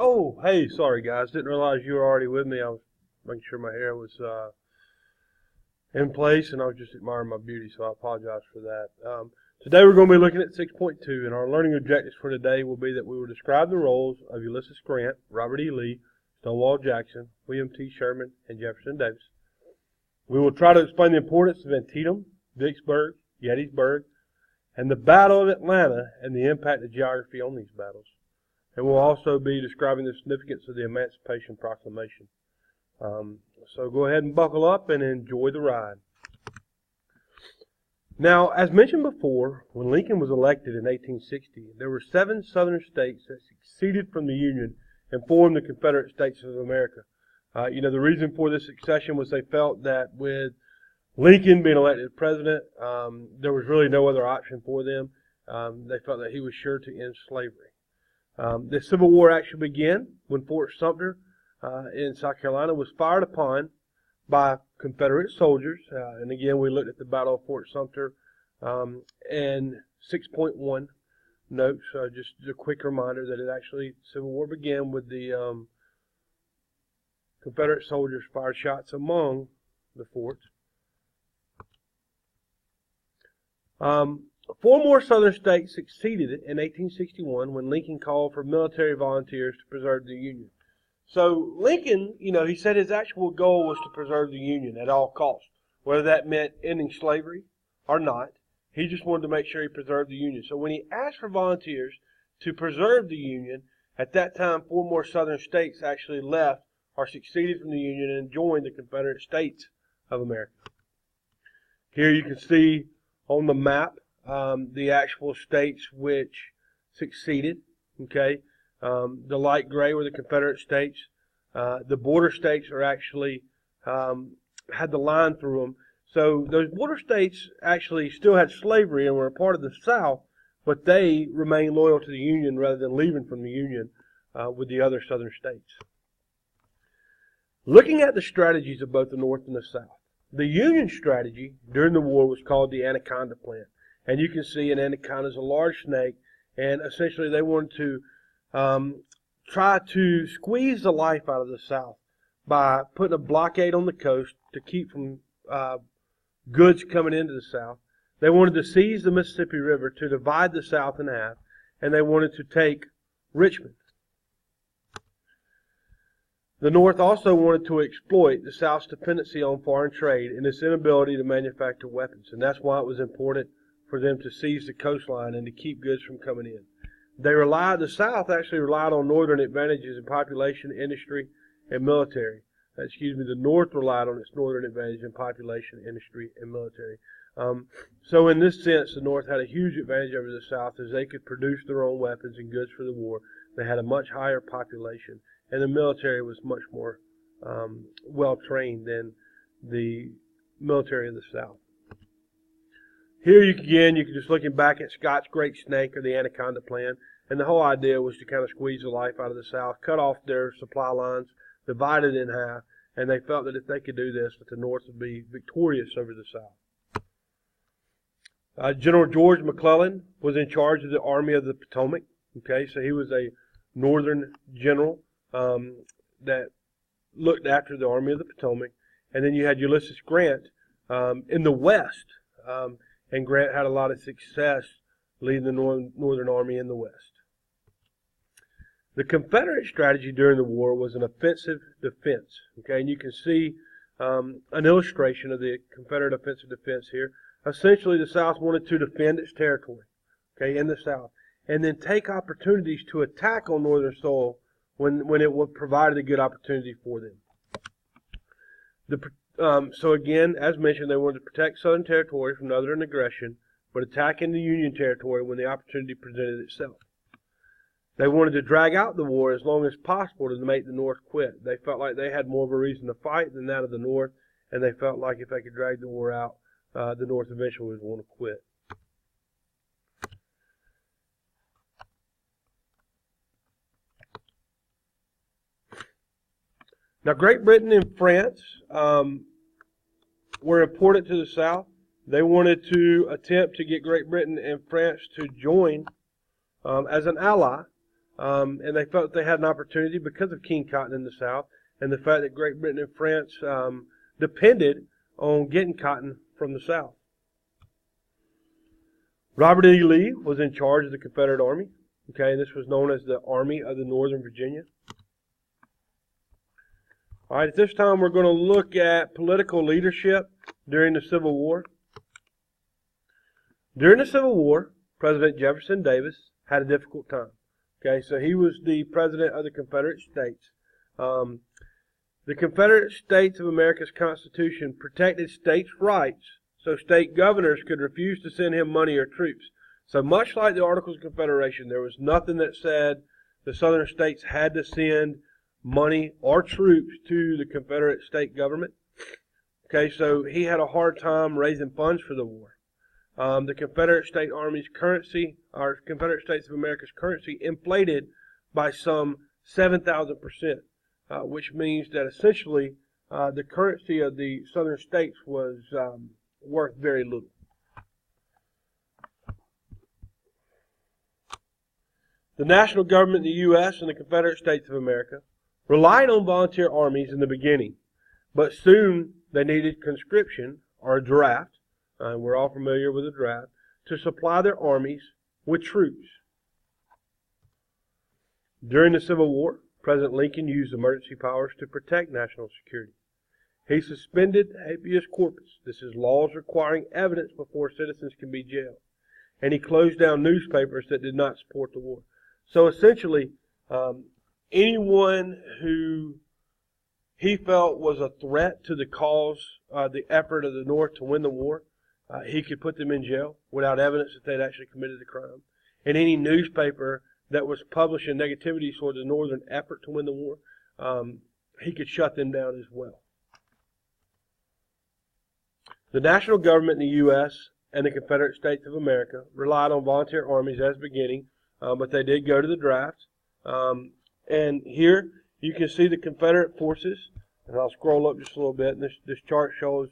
Oh, hey, sorry guys. Didn't realize you were already with me. I was making sure my hair was in place, and I was just admiring my beauty, so I apologize for that. Today we're going to be looking at 6.2, and our learning objectives for today will be that we will describe the roles of Ulysses Grant, Robert E. Lee, Stonewall Jackson, William T. Sherman, and Jefferson Davis. We will try to explain the importance of Antietam, Vicksburg, Gettysburg, and the Battle of Atlanta and the impact of geography on these battles. And we'll also be describing the significance of the Emancipation Proclamation. So go ahead and buckle up and enjoy the ride. Now, as mentioned before, when Lincoln was elected in 1860, there were 7 southern states that seceded from the Union and formed the Confederate States of America. The reason for this succession was they felt that with Lincoln being elected president, there was really no other option for them. They felt that he was sure to end slavery. The Civil War actually began when Fort Sumter in South Carolina was fired upon by Confederate soldiers. And again, we looked at the Battle of Fort Sumter and 6.1 notes. Just a quick reminder that Civil War began with the Confederate soldiers fired shots among the forts. 4 more southern states succeeded in 1861 when Lincoln called for military volunteers to preserve the Union. So Lincoln, he said his actual goal was to preserve the Union at all costs, whether that meant ending slavery or not. He just wanted to make sure he preserved the Union. So when he asked for volunteers to preserve the Union, at that time 4 more southern states actually left or seceded from the Union and joined the Confederate States of America. Here you can see on the map the actual states which succeeded. Okay, the light gray were the Confederate States. The border states are actually had the line through them. So those border states actually still had slavery and were a part of the South, but they remained loyal to the Union rather than leaving from the Union with the other southern states. Looking at the strategies of both the North and the South, the Union strategy during the war was called the Anaconda Plan. And you can see an anaconda is a large snake, and essentially they wanted to try to squeeze the life out of the South by putting a blockade on the coast to keep from goods coming into the South. They wanted to seize the Mississippi River to divide the South in half, and they wanted to take Richmond. The North also wanted to exploit the South's dependency on foreign trade and its inability to manufacture weapons, and that's why it was important for them to seize the coastline and to keep goods from coming in. The South actually relied on Northern advantages in population, industry, and military. The North relied on its Northern advantage in population, industry, and military. So in this sense, the North had a huge advantage over the South as they could produce their own weapons and goods for the war. They had a much higher population, and the military was much more well-trained than the military of the South. Here you can just looking back at Scott's Great Snake or the Anaconda Plan, and the whole idea was to kind of squeeze the life out of the South, cut off their supply lines, divide it in half, and they felt that if they could do this, that the North would be victorious over the South. General George McClellan was in charge of the Army of the Potomac. Okay, so he was a Northern general that looked after the Army of the Potomac. And then you had Ulysses Grant in the West. And Grant had a lot of success leading the Northern Army in the West. The Confederate strategy during the war was an offensive defense. Okay, and you can see an illustration of the Confederate offensive defense here. Essentially, the South wanted to defend its territory, okay, in the South, and then take opportunities to attack on Northern soil when it provided a good opportunity for them. So again, as mentioned, they wanted to protect Southern territory from Northern aggression, but attacking the Union territory when the opportunity presented itself. They wanted to drag out the war as long as possible to make the North quit. They felt like they had more of a reason to fight than that of the North, and they felt like if they could drag the war out, the North eventually would want to quit. Now, Great Britain and France were important to the South. They wanted to attempt to get Great Britain and France to join as an ally and they felt they had an opportunity because of keen cotton in the South and the fact that Great Britain and France depended on getting cotton from the South. Robert E. Lee was in charge of the Confederate Army. Okay, this was known as the Army of the Northern Virginia. All right, at this time we're going to look at political leadership during the Civil War. During the Civil War, President Jefferson Davis had a difficult time. Okay, so he was the president of the Confederate States. The Confederate States of America's Constitution protected states' rights, so state governors could refuse to send him money or troops. So much like the Articles of Confederation, there was nothing that said the southern states had to send money or troops to the Confederate state government. Okay, so he had a hard time raising funds for the war. The Confederate State Army's currency, or Confederate States of America's currency, inflated by some 7,000%, which means that essentially the currency of the southern states was worth very little. The national government in the U.S. and the Confederate States of America relied on volunteer armies in the beginning, but soon they needed conscription or a draft. We're all familiar with a draft, to supply their armies with troops. During the Civil War, President Lincoln used emergency powers to protect national security. He suspended habeas corpus. This is laws requiring evidence before citizens can be jailed. And he closed down newspapers that did not support the war. So essentially, anyone who he felt was a threat to the cause, the effort of the North to win the war, he could put them in jail without evidence that they'd actually committed the crime. And any newspaper that was publishing negativity toward the Northern effort to win the war, he could shut them down as well. The national government in the U.S. and the Confederate States of America relied on volunteer armies as beginning, but they did go to the draft. And here you can see the Confederate forces, and I'll scroll up just a little bit, and this chart shows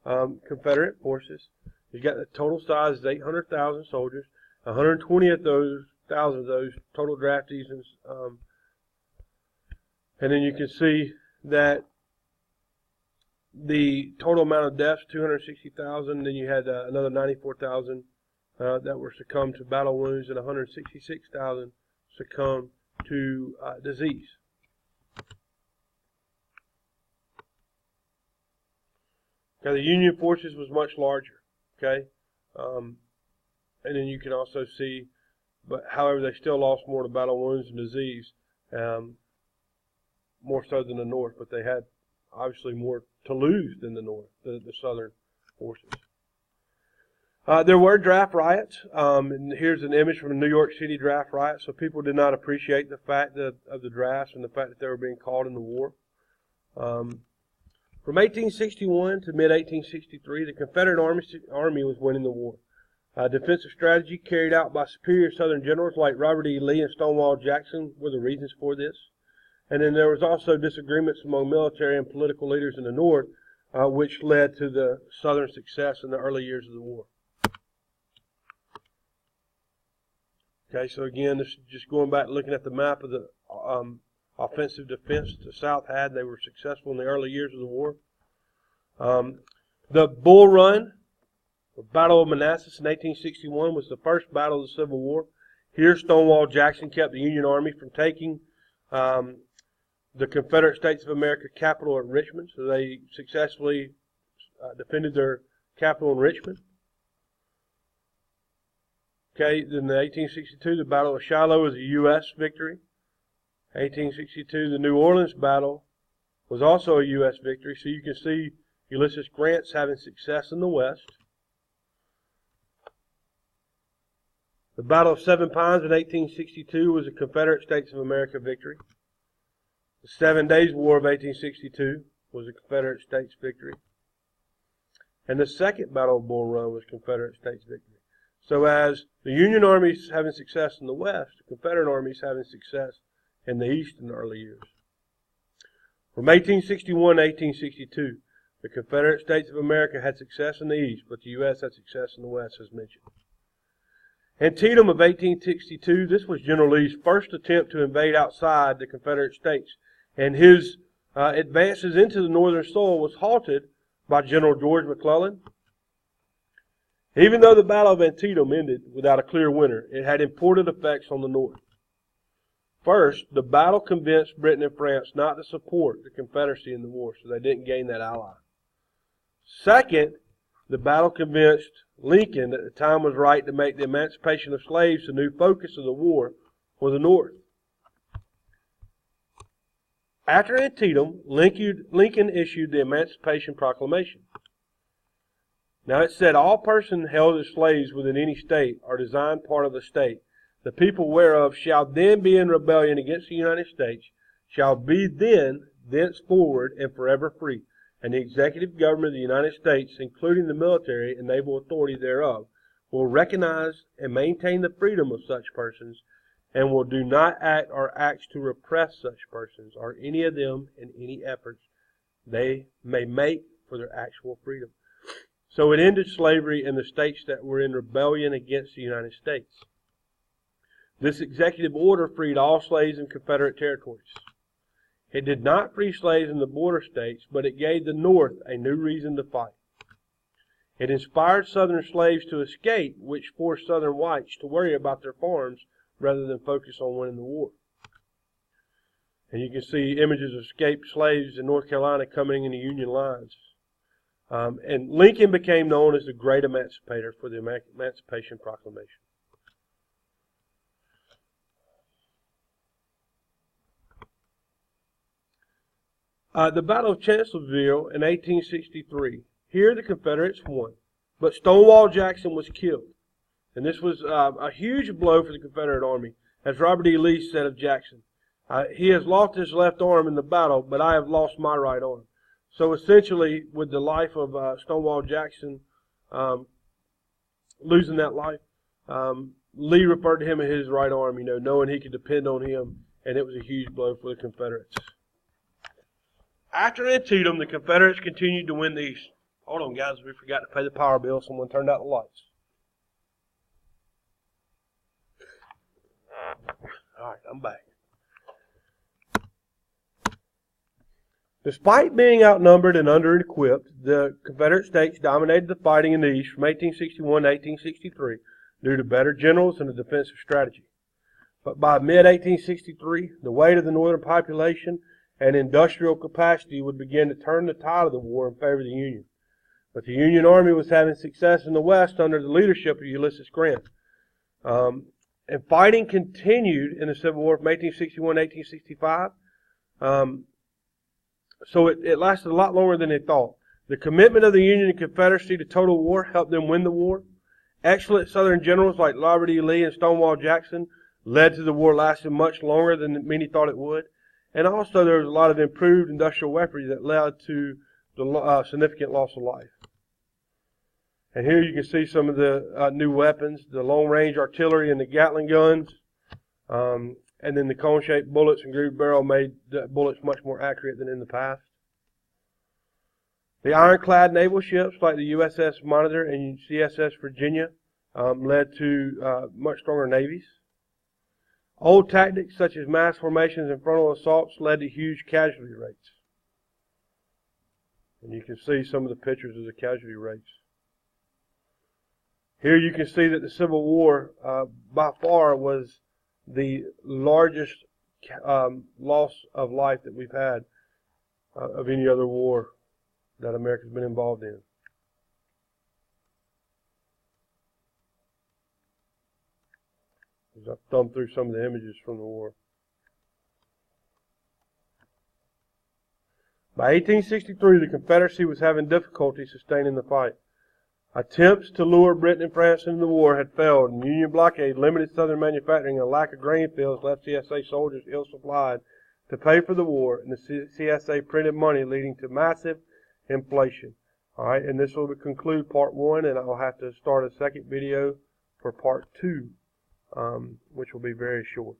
Confederate forces. You got the total size is 800,000 soldiers. 120 of those thousand of those total draftees, and then you can see that the total amount of deaths 260,000. Then you had another 94,000 that were succumbed to battle wounds, and 166,000 succumbed to disease. Now the Union forces was much larger. Okay, and then you can also see, but however, they still lost more to battle wounds and disease, more so than the North. But they had obviously more to lose than the North, the Southern forces. There were draft riots, and here's an image from a New York City draft riot. So people did not appreciate the fact of the drafts and the fact that they were being called in the war. From 1861 to mid-1863, the Confederate Army was winning the war. Defensive strategy carried out by superior Southern generals like Robert E. Lee and Stonewall Jackson were the reasons for this. And then there was also disagreements among military and political leaders in the North, which led to the Southern success in the early years of the war. Okay, so again, this is just going back looking at the map of the offensive defense the South had. They were successful in the early years of the war. The Bull Run, the Battle of Manassas in 1861, was the first battle of the Civil War. Here, Stonewall Jackson kept the Union Army from taking the Confederate States of America capital at Richmond. So they successfully defended their capital in Richmond. Okay, then in 1862, the Battle of Shiloh was a U.S. victory. 1862, the New Orleans battle was also a U.S. victory. So you can see Ulysses Grant's having success in the West. The Battle of Seven Pines in 1862 was a Confederate States of America victory. The 7 Days War of 1862 was a Confederate States victory. And the Second Battle of Bull Run was Confederate States victory. So as the Union Army's having success in the West, the Confederate Army's having success in the East in the early years. From 1861 to 1862, the Confederate States of America had success in the East, but the U.S. had success in the West, as mentioned. Antietam of 1862, this was General Lee's first attempt to invade outside the Confederate States, and his advances into the northern soil was halted by General George McClellan. Even though the Battle of Antietam ended without a clear winner, it had important effects on the North. First, the battle convinced Britain and France not to support the Confederacy in the war, so they didn't gain that ally. Second, the battle convinced Lincoln that the time was right to make the emancipation of slaves the new focus of the war for the North. After Antietam, Lincoln issued the Emancipation Proclamation. Now it said, all persons held as slaves within any state or designed part of the state, the people whereof shall then be in rebellion against the United States, shall be then, thenceforward, and forever free. And the executive government of the United States, including the military and naval authority thereof, will recognize and maintain the freedom of such persons, and will do not act or acts to repress such persons, or any of them in any efforts they may make for their actual freedom. So it ended slavery in the states that were in rebellion against the United States. This executive order freed all slaves in Confederate territories. It did not free slaves in the border states, but it gave the North a new reason to fight. It inspired Southern slaves to escape, which forced Southern whites to worry about their farms rather than focus on winning the war. And you can see images of escaped slaves in North Carolina coming in the Union lines. And Lincoln became known as the Great Emancipator for the Emancipation Proclamation. The Battle of Chancellorsville in 1863. Here the Confederates won, but Stonewall Jackson was killed. And this was a huge blow for the Confederate Army. As Robert E. Lee said of Jackson, he has lost his left arm in the battle, but I have lost my right arm. So essentially, with the life of Stonewall Jackson losing that life, Lee referred to him as his right arm, knowing he could depend on him, and it was a huge blow for the Confederates. After Antietam, the Confederates continued to win the East. Hold on, guys, we forgot to pay the power bill. Someone turned out the lights. All right, I'm back. Despite being outnumbered and under-equipped, the Confederate States dominated the fighting in the East from 1861 to 1863 due to better generals and a defensive strategy. But by mid-1863, the weight of the northern population and industrial capacity would begin to turn the tide of the war in favor of the Union. But the Union Army was having success in the West under the leadership of Ulysses Grant. And fighting continued in the Civil War from 1861 to 1865. So it lasted a lot longer than they thought. The commitment of the Union and Confederacy to total war helped them win the war. Excellent Southern generals like Robert E. Lee and Stonewall Jackson led to the war lasting much longer than many thought it would. And also there was a lot of improved industrial weaponry that led to the significant loss of life. And here you can see some of the new weapons, the long-range artillery and the Gatling guns. And then the cone-shaped bullets and grooved barrel made the bullets much more accurate than in the past. The ironclad naval ships like the USS Monitor and CSS Virginia led to much stronger navies. Old tactics such as mass formations and frontal assaults led to huge casualty rates. And you can see some of the pictures of the casualty rates. Here you can see that the Civil War by far was the largest loss of life that we've had of any other war that America's been involved in. As I thumbed through some of the images from the war. By 1863, the Confederacy was having difficulty sustaining the fight. Attempts to lure Britain and France into the war had failed, and Union blockade, limited Southern manufacturing, and a lack of grain fields left CSA soldiers ill-supplied to pay for the war, and the CSA printed money, leading to massive inflation. All right, and this will conclude part 1, and I'll have to start a second video for part 2, which will be very short.